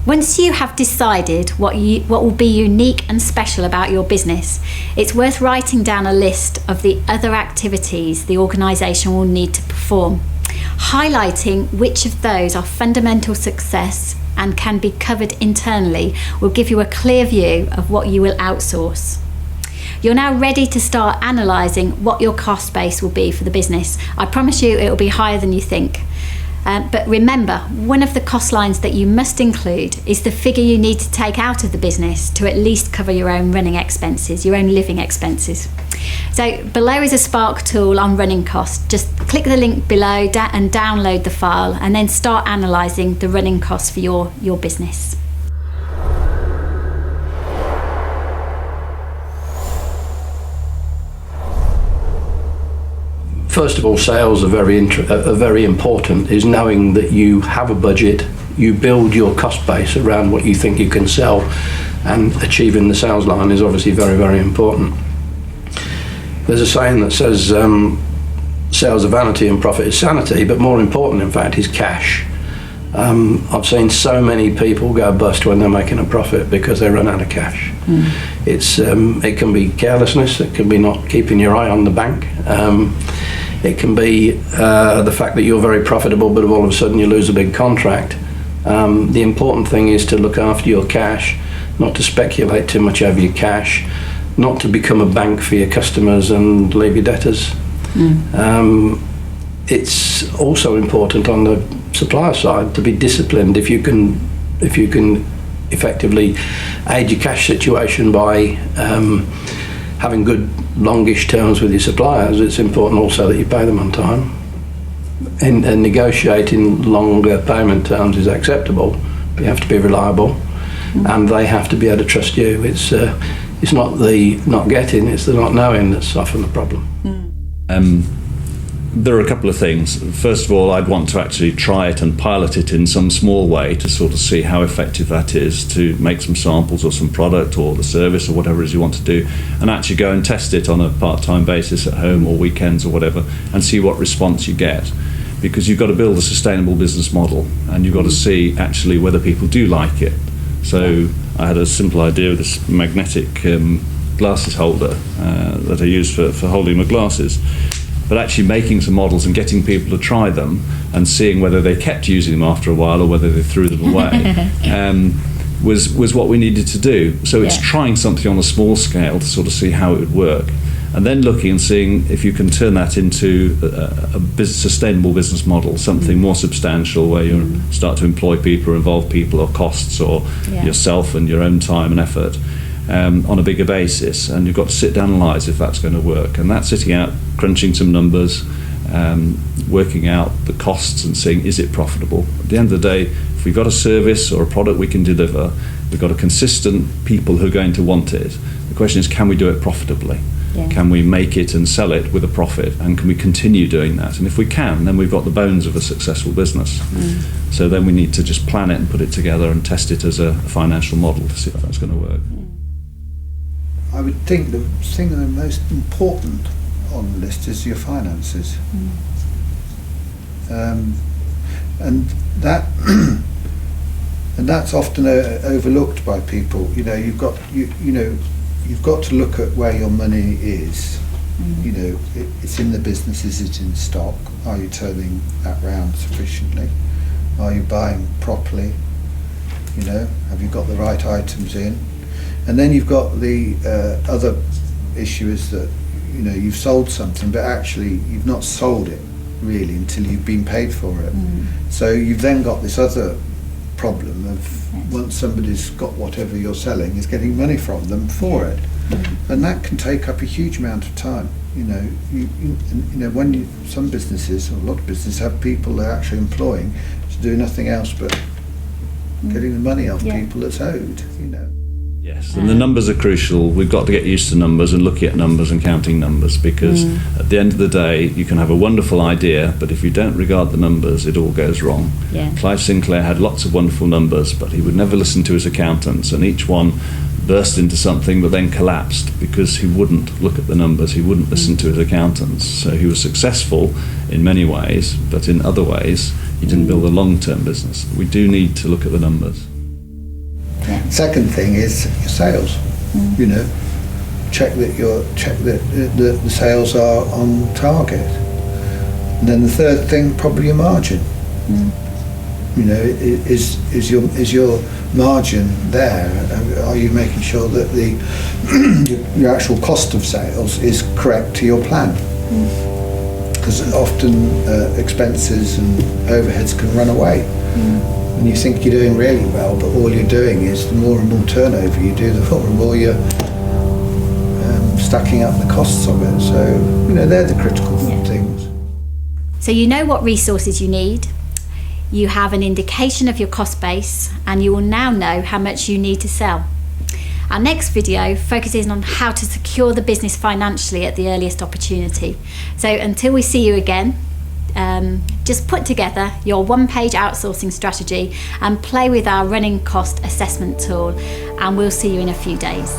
Once you have decided what will be unique and special about your business, it's worth writing down a list of the other activities the organisation will need to perform. Highlighting which of those are fundamental success and can be covered internally will give you a clear view of what you will outsource. You're now ready to start analysing what your cost base will be for the business. I promise you it will be higher than you think. But remember, one of the cost lines that you must include is the figure you need to take out of the business to at least cover your own running expenses, your own living expenses. So below is a Spark tool on running costs. Just click the link below and download the file, and then start analysing the running costs for your business. First of all, sales are very important, is knowing that you have a budget, you build your cost base around what you think you can sell, and achieving the sales line is obviously very, very important. There's a saying that says sales are vanity and profit is sanity, but more important, in fact, is cash. I've seen so many people go bust when they're making a profit because they run out of cash. It can be carelessness, it can be not keeping your eye on the bank. It can be the fact that you're very profitable, but all of a sudden you lose a big contract. The important thing is to look after your cash, not to speculate too much over your cash, not to become a bank for your customers and leave your debtors. It's also important on the supplier side to be disciplined. If you can effectively aid your cash situation by having good longish terms with your suppliers, it's important also that you pay them on time. And negotiating longer payment terms is acceptable, but you have to be reliable, and they have to be able to trust you. It's not the not getting, it's the not knowing that's often the problem. There are a couple of things. First of all, I'd want to actually try it and pilot it in some small way to sort of see how effective that is, to make some samples or some product or the service or whatever it is you want to do, and actually go and test it on a part-time basis at home or weekends or whatever, and see what response you get. Because you've got to build a sustainable business model, and you've got to see actually whether people do like it. So I had a simple idea of this magnetic glasses holder that I use for holding my glasses. But actually making some models and getting people to try them and seeing whether they kept using them after a while or whether they threw them away was what we needed to do. So it's trying something on a small scale to sort of see how it would work, and then looking and seeing if you can turn that into a sustainable business model, something more substantial where you start to employ people or involve people or costs or yourself and your own time and effort. On a bigger basis, and you've got to sit down and analyse if that's going to work, and that's sitting out, crunching some numbers, working out the costs and seeing is it profitable. At the end of the day, if we've got a service or a product we can deliver, we've got a consistent people who are going to want it. The question is, can we do it profitably? Can we make it and sell it with a profit, and can we continue doing that? And if we can, then we've got the bones of a successful business. So then we need to just plan it and put it together and test it as a financial model to see if that's going to work. I would think the thing the most important on the list is your finances, and that's often overlooked by people. You've got to look at where your money is. It's in the business. Is it in stock? Are you turning that round sufficiently? Are you buying properly? Have you got the right items in? And then you've got the other issue is that you've sold something, but actually you've not sold it really until you've been paid for it. So you've then got this other problem of once somebody's got whatever you're selling, is getting money from them for it, and that can take up a huge amount of time. When some businesses, or a lot of businesses, have people they're actually employing to do nothing else but getting the money off people that's owed. Yes, and the numbers are crucial. We've got to get used to numbers and looking at numbers and counting numbers, because at the end of the day, you can have a wonderful idea, but if you don't regard the numbers, it all goes wrong. Clive Sinclair had lots of wonderful numbers, but he would never listen to his accountants, and each one burst into something but then collapsed because he wouldn't look at the numbers, he wouldn't listen to his accountants. So he was successful in many ways, but in other ways, he didn't build a long-term business. We do need to look at the numbers. Second thing is your sales. You know, check that the sales are on target. And then the third thing, probably your margin. You know, is your margin there? Are you making sure that your actual cost of sales is correct to your plan? Because often expenses and overheads can run away. And you think you're doing really well, but all you're doing is the more and more turnover you do, the more and more you're stacking up the costs of it. So, you know, they're the critical things. So you know what resources you need, you have an indication of your cost base, and you will now know how much you need to sell. Our next video focuses on how to secure the business financially at the earliest opportunity. So until we see you again, just put together your one-page outsourcing strategy and play with our running cost assessment tool, and we'll see you in a few days.